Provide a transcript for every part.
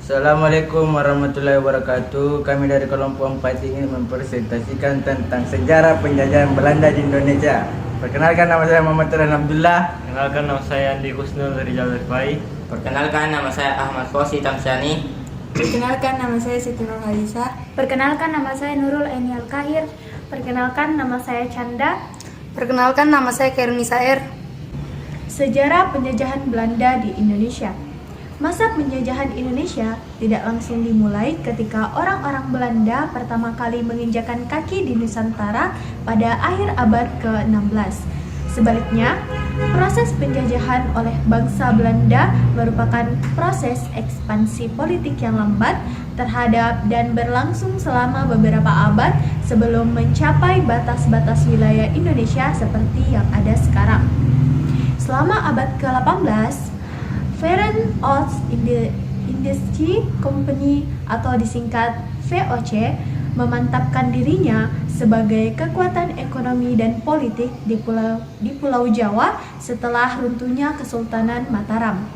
Assalamualaikum warahmatullahi wabarakatuh. Kami dari kelompok 4 ingin mempresentasikan tentang sejarah penjajahan Belanda di Indonesia. Perkenalkan, nama saya Muhammad Turan Abdullah. Perkenalkan, nama saya Andi Husnul dari Jalur Rifai. Perkenalkan, nama saya Ahmad Fosi Tamsyani. Perkenalkan, nama saya Siti Nurhaliza. Perkenalkan, nama saya Nurul Aini Al-Kahir. Perkenalkan, nama saya Canda. Perkenalkan, nama saya Khairun Nisair. Sejarah penjajahan Belanda di Indonesia. Masa penjajahan Indonesia tidak langsung dimulai ketika orang-orang Belanda pertama kali menginjakan kaki di Nusantara pada akhir abad ke-16. Sebaliknya, proses penjajahan oleh bangsa Belanda merupakan proses ekspansi politik yang lambat terhadap dan berlangsung selama beberapa abad sebelum mencapai batas-batas wilayah Indonesia seperti yang ada sekarang. Selama abad ke-18, Foreign Ost Industry Company atau disingkat VOC memantapkan dirinya sebagai kekuatan ekonomi dan politik di Pulau Jawa setelah runtuhnya Kesultanan Mataram.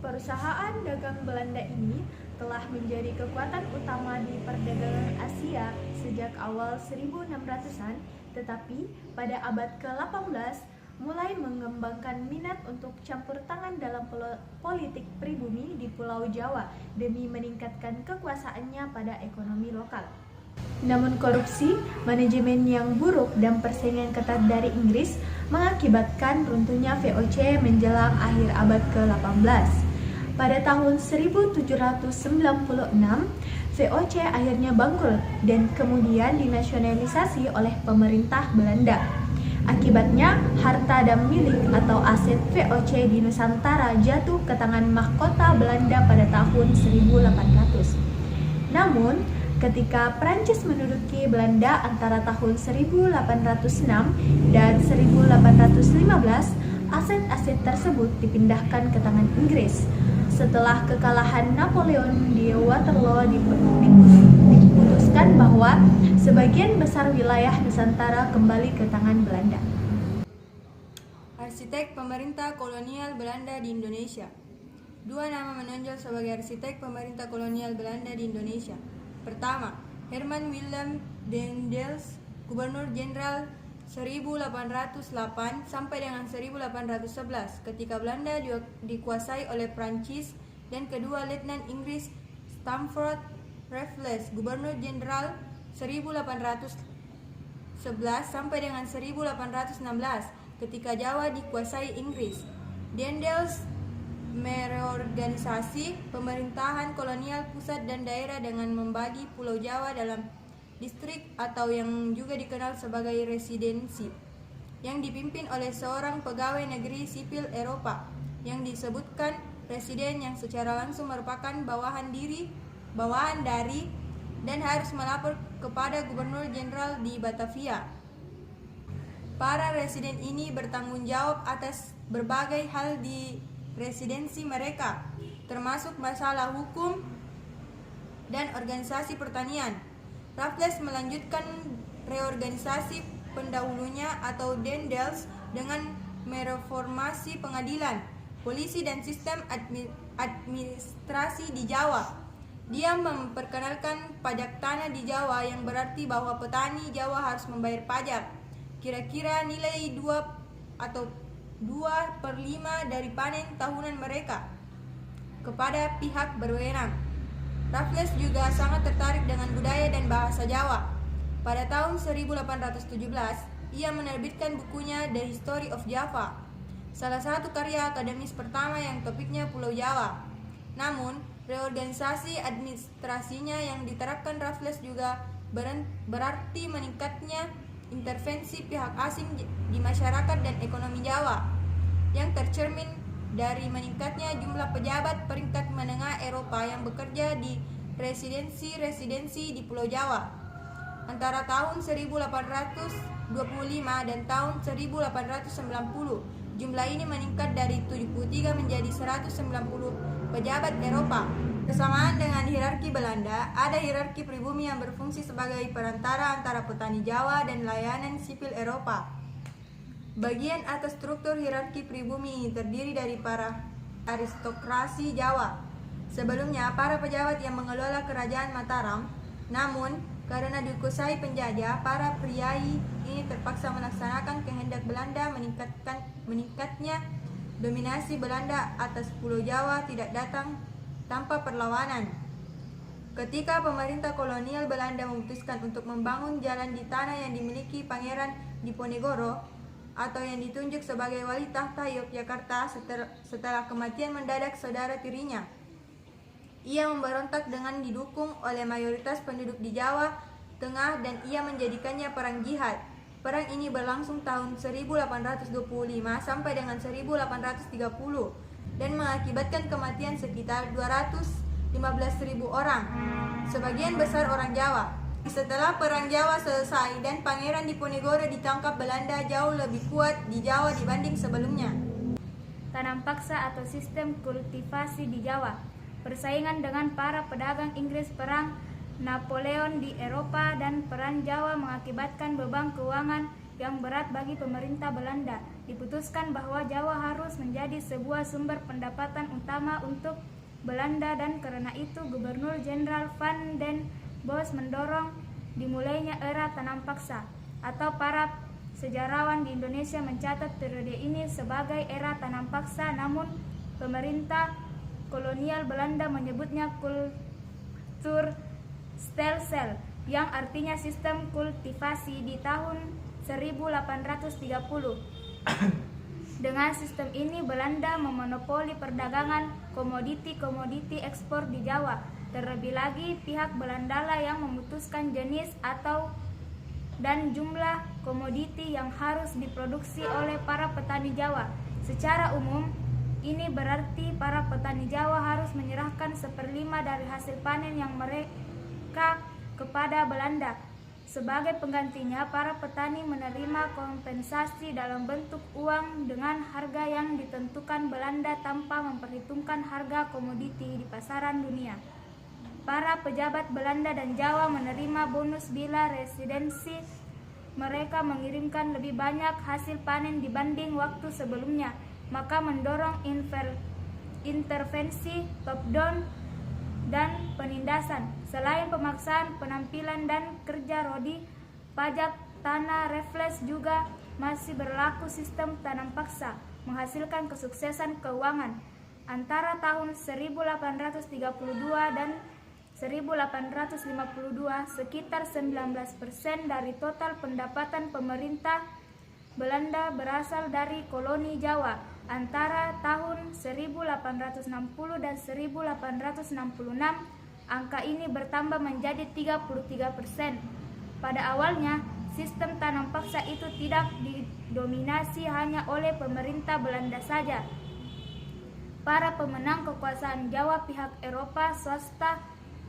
Perusahaan dagang Belanda ini telah menjadi kekuatan utama di perdagangan Asia sejak awal 1600-an, tetapi pada abad ke-18 mulai mengembangkan minat untuk campur tangan dalam politik pribumi di Pulau Jawa demi meningkatkan kekuasaannya pada ekonomi lokal. Namun korupsi, manajemen yang buruk dan persaingan ketat dari Inggris mengakibatkan runtuhnya VOC menjelang akhir abad ke-18. Pada tahun 1796, VOC akhirnya bangkrut dan kemudian dinasionalisasi oleh pemerintah Belanda. Akibatnya, harta dan milik atau aset VOC di Nusantara jatuh ke tangan mahkota Belanda pada tahun 1800. Namun, ketika Prancis menduduki Belanda antara tahun 1806 dan 1815, aset-aset tersebut dipindahkan ke tangan Inggris. Setelah kekalahan Napoleon di Waterloo diputuskan bahwa sebagian besar wilayah Nusantara kembali ke tangan Belanda. Arsitek pemerintah kolonial Belanda di Indonesia. Dua nama menonjol sebagai arsitek pemerintah kolonial Belanda di Indonesia. Pertama, Herman Willem Daendels, Gubernur Jenderal 1808 sampai dengan 1811 ketika Belanda dikuasai oleh Prancis, dan kedua Letnan Inggris Stamford Raffles, Gubernur Jenderal 1811 sampai dengan 1816 ketika Jawa dikuasai Inggris. Daendels mereorganisasi pemerintahan kolonial pusat dan daerah dengan membagi Pulau Jawa dalam distrik atau yang juga dikenal sebagai residensi, yang dipimpin oleh seorang pegawai negeri sipil Eropa yang disebutkan presiden, yang secara langsung merupakan bawahan dari dan harus melapor kepada gubernur jenderal di Batavia. Para residen ini bertanggung jawab atas berbagai hal di residensi mereka, termasuk masalah hukum dan organisasi pertanian. Raffles melanjutkan reorganisasi pendahulunya atau Daendels dengan mereformasi pengadilan, polisi dan sistem administrasi di Jawa. Dia memperkenalkan pajak tanah di Jawa yang berarti bahwa petani Jawa harus membayar pajak kira-kira nilai 2/5 dari panen tahunan mereka kepada pihak berwenang. Raffles juga sangat tertarik dengan budaya dan bahasa Jawa. Pada tahun 1817, ia menerbitkan bukunya The History of Java, salah satu karya akademis pertama yang topiknya Pulau Jawa. Namun, reorganisasi administrasinya yang diterapkan Raffles juga berarti meningkatnya intervensi pihak asing di masyarakat dan ekonomi Jawa, yang tercermin dari meningkatnya jumlah pejabat peringkat menengah Eropa yang bekerja di residensi-residensi di Pulau Jawa. Antara tahun 1825 dan tahun 1890, jumlah ini meningkat dari 73 menjadi 190 pejabat Eropa. Bersamaan dengan hierarki Belanda, ada hierarki pribumi yang berfungsi sebagai perantara antara petani Jawa dan layanan sipil Eropa. Bagian atas struktur hierarki pribumi ini terdiri dari para aristokrasi Jawa, sebelumnya para pejabat yang mengelola kerajaan Mataram. Namun, karena dikuasai penjajah, para priai ini terpaksa melaksanakan kehendak Belanda meningkatnya dominasi Belanda atas Pulau Jawa tidak datang tanpa perlawanan. Ketika pemerintah kolonial Belanda memutuskan untuk membangun jalan di tanah yang dimiliki Pangeran Diponegoro atau yang ditunjuk sebagai wali tahta Yogyakarta setelah kematian mendadak saudara tirinya, ia memberontak dengan didukung oleh mayoritas penduduk di Jawa Tengah dan ia menjadikannya perang jihad. Perang ini berlangsung tahun 1825 sampai dengan 1830 dan mengakibatkan kematian sekitar 215.000 orang, sebagian besar orang Jawa. Setelah Perang Jawa selesai dan Pangeran Diponegoro ditangkap Belanda jauh lebih kuat di Jawa dibanding sebelumnya. Tanam paksa atau sistem kultivasi di Jawa. Persaingan dengan para pedagang Inggris, perang Napoleon di Eropa, dan perang Jawa mengakibatkan beban keuangan yang berat bagi pemerintah Belanda. Diputuskan bahwa Jawa harus menjadi sebuah sumber pendapatan utama untuk Belanda dan karena itu Gubernur Jenderal Van den Bosch mendorong dimulainya era tanam paksa, atau para sejarawan di Indonesia mencatat periode ini sebagai era tanam paksa, namun pemerintah kolonial Belanda menyebutnya kultur stelsel yang artinya sistem kultivasi di tahun 1830. Dengan sistem ini Belanda memonopoli perdagangan komoditi-komoditi ekspor di Jawa. Terlebih lagi pihak Belanda lah yang memutuskan jenis atau dan jumlah komoditi yang harus diproduksi oleh para petani Jawa. Secara umum, ini berarti para petani Jawa harus menyerahkan 1/5 dari hasil panen yang mereka kepada Belanda. Sebagai penggantinya, para petani menerima kompensasi dalam bentuk uang dengan harga yang ditentukan Belanda tanpa memperhitungkan harga komoditi di pasaran dunia. Para pejabat Belanda dan Jawa menerima bonus bila residensi mereka mengirimkan lebih banyak hasil panen dibanding waktu sebelumnya, maka mendorong intervensi top-down dan penindasan. Selain pemaksaan penampilan dan kerja rodi, pajak tanah refleks juga masih berlaku. Sistem tanam paksa menghasilkan kesuksesan keuangan. Antara tahun 1832 dan 1852, sekitar 19% dari total pendapatan pemerintah Belanda berasal dari koloni Jawa. Antara tahun 1860 dan 1866, angka ini bertambah menjadi 33%. Pada awalnya, sistem tanam paksa itu tidak didominasi hanya oleh pemerintah Belanda saja. Para pemenang kekuasaan Jawa, pihak Eropa, swasta,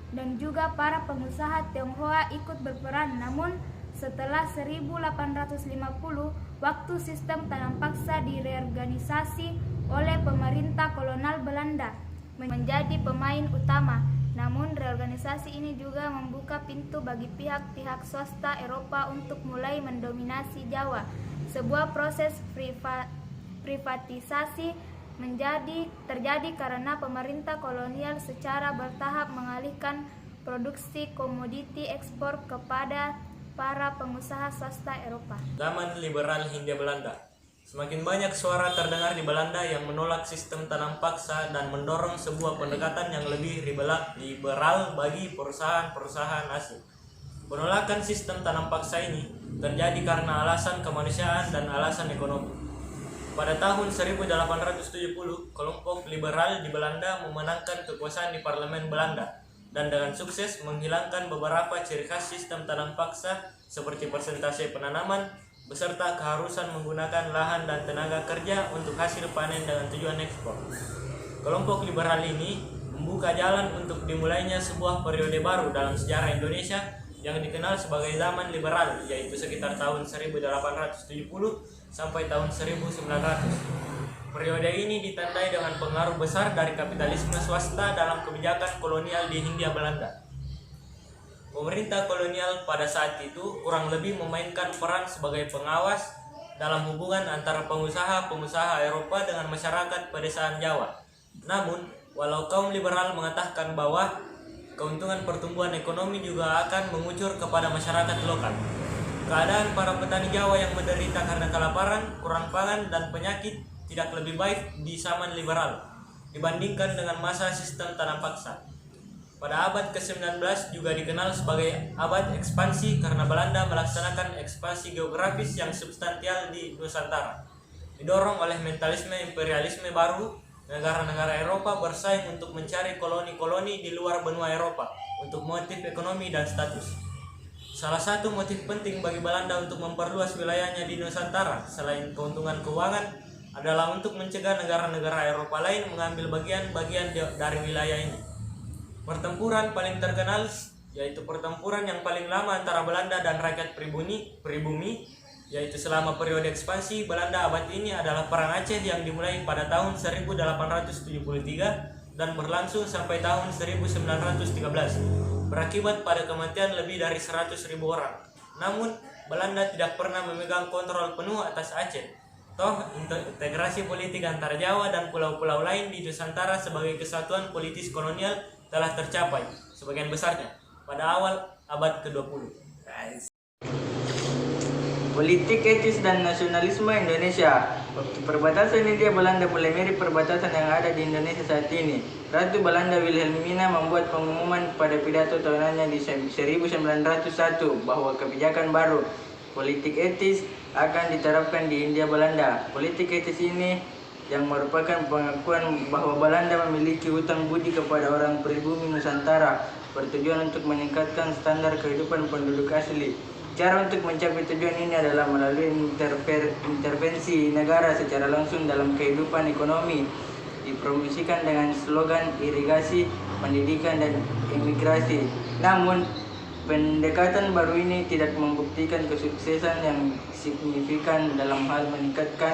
dan juga para pengusaha Tionghoa ikut berperan. Namun setelah 1850, waktu sistem tanam paksa direorganisasi oleh pemerintah kolonial Belanda menjadi pemain utama. Namun reorganisasi ini juga membuka pintu bagi pihak-pihak swasta Eropa untuk mulai mendominasi Jawa. Sebuah proses privatisasi terjadi karena pemerintah kolonial secara bertahap mengalihkan produksi komoditi ekspor kepada para pengusaha swasta Eropa. Zaman liberal Hindia Belanda. Semakin banyak suara terdengar di Belanda yang menolak sistem tanam paksa dan mendorong sebuah pendekatan yang lebih liberal bagi perusahaan-perusahaan asing. Penolakan sistem tanam paksa ini terjadi karena alasan kemanusiaan dan alasan ekonomi. Pada tahun 1870, kelompok liberal di Belanda memenangkan kekuasaan di parlemen Belanda dan dengan sukses menghilangkan beberapa ciri khas sistem tanam paksa seperti persentase penanaman beserta keharusan menggunakan lahan dan tenaga kerja untuk hasil panen dengan tujuan ekspor. Kelompok liberal ini membuka jalan untuk dimulainya sebuah periode baru dalam sejarah Indonesia yang dikenal sebagai zaman liberal, yaitu sekitar tahun 1870 sampai tahun 1900. Periode ini ditandai dengan pengaruh besar dari kapitalisme swasta dalam kebijakan kolonial di Hindia Belanda. Pemerintah kolonial pada saat itu kurang lebih memainkan peran sebagai pengawas dalam hubungan antara pengusaha-pengusaha Eropa dengan masyarakat pedesaan Jawa. Namun, Walau kaum liberal mengatakan bahwa keuntungan pertumbuhan ekonomi juga akan mengucur kepada masyarakat lokal. Keadaan para petani Jawa yang menderita karena kelaparan, kurang pangan, dan penyakit tidak lebih baik di zaman liberal dibandingkan dengan masa sistem tanam paksa. Pada abad ke-19 juga dikenal sebagai abad ekspansi karena Belanda melaksanakan ekspansi geografis yang substansial di Nusantara. Didorong oleh mentalisme imperialisme baru, negara-negara Eropa bersaing untuk mencari koloni-koloni di luar benua Eropa untuk motif ekonomi dan status. Salah satu motif penting bagi Belanda untuk memperluas wilayahnya di Nusantara selain keuntungan keuangan adalah untuk mencegah negara-negara Eropa lain mengambil bagian-bagian dari wilayah ini. Pertempuran paling terkenal yaitu pertempuran yang paling lama antara Belanda dan rakyat pribumi, yaitu selama periode ekspansi Belanda abad ini adalah Perang Aceh yang dimulai pada tahun 1873 dan berlangsung sampai tahun 1913, berakibat pada kematian lebih dari 100.000 orang. Namun, Belanda tidak pernah memegang kontrol penuh atas Aceh. Toh, integrasi politik antara Jawa dan pulau-pulau lain di Nusantara sebagai kesatuan politis kolonial telah tercapai sebagian besarnya pada awal abad ke-20. Politik etis dan nasionalisme Indonesia. Waktu perbatasan Hindia Belanda mulai mirip perbatasan yang ada di Indonesia saat ini. Ratu Belanda Wilhelmina membuat pengumuman pada pidato tahunannya di 1901 bahwa kebijakan baru politik etis akan diterapkan di Hindia Belanda. Politik etis ini yang merupakan pengakuan bahwa Belanda memiliki hutang budi kepada orang pribumi Nusantara, bertujuan untuk meningkatkan standar kehidupan penduduk asli. Cara untuk mencapai tujuan ini adalah melalui intervensi negara secara langsung dalam kehidupan ekonomi, dipromosikan dengan slogan irigasi, pendidikan, dan imigrasi. Namun, pendekatan baru ini tidak membuktikan kesuksesan yang signifikan dalam hal meningkatkan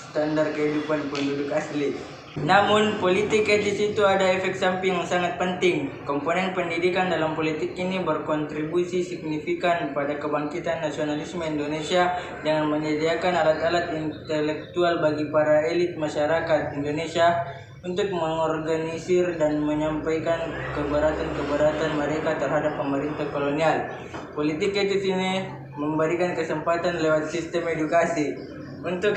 standar kehidupan penduduk asli. Namun, politik etis itu ada efek samping yang sangat penting. Komponen pendidikan dalam politik ini berkontribusi signifikan pada kebangkitan nasionalisme Indonesia dengan menyediakan alat-alat intelektual bagi para elit masyarakat Indonesia untuk mengorganisir dan menyampaikan keberatan-keberatan mereka terhadap pemerintah kolonial. Politik etis ini memberikan kesempatan lewat sistem edukasi untuk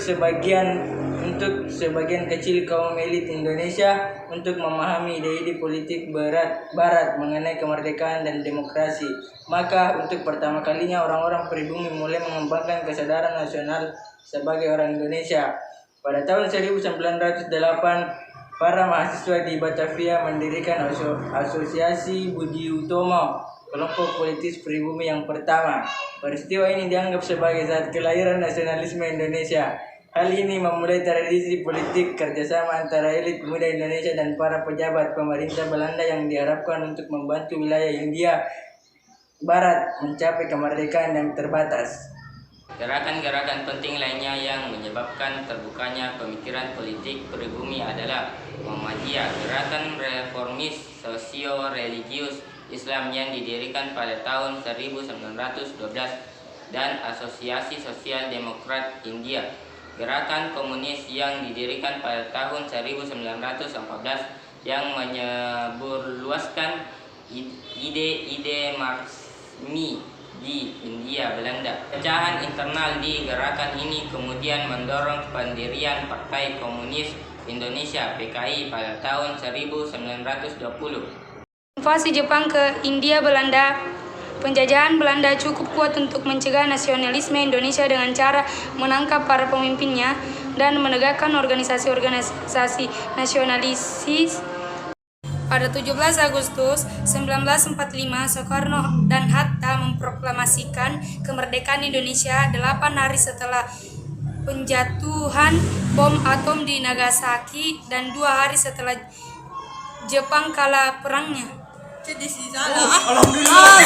sebagian kecil kaum elit Indonesia untuk memahami ide-ide politik barat mengenai kemerdekaan dan demokrasi. Maka untuk pertama kalinya orang-orang pribumi mulai mengembangkan kesadaran nasional sebagai orang Indonesia. Pada tahun 1908, para mahasiswa di Batavia mendirikan Asosiasi Budi Utomo, kelompok politis pribumi yang pertama. Peristiwa ini dianggap sebagai saat kelahiran nasionalisme Indonesia. Hal ini memulai tradisi politik kerjasama antara elit muda Indonesia dan para pejabat pemerintah Belanda yang diharapkan untuk membantu wilayah Hindia Barat mencapai kemerdekaan yang terbatas. Gerakan-gerakan penting lainnya yang menyebabkan terbukanya pemikiran politik pribumi adalah Muhammadiyah, gerakan reformis sosio-religius Islam yang didirikan pada tahun 1912, dan Asosiasi Sosial Demokrat India, gerakan komunis yang didirikan pada tahun 1914 yang menyebarluaskan ide-ide Marxisme di Hindia Belanda. Pecahan internal di gerakan ini kemudian mendorong pendirian Partai Komunis Indonesia (PKI) pada tahun 1920. Invasi Jepang ke Hindia Belanda. Penjajahan Belanda cukup kuat untuk mencegah nasionalisme Indonesia dengan cara menangkap para pemimpinnya dan menegakkan organisasi-organisasi nasionalis. Pada 17 Agustus 1945, Soekarno dan Hatta memproklamasikan kemerdekaan Indonesia 8 hari setelah penjatuhan bom atom di Nagasaki dan 2 hari setelah Jepang kalah perangnya. Alhamdulillah.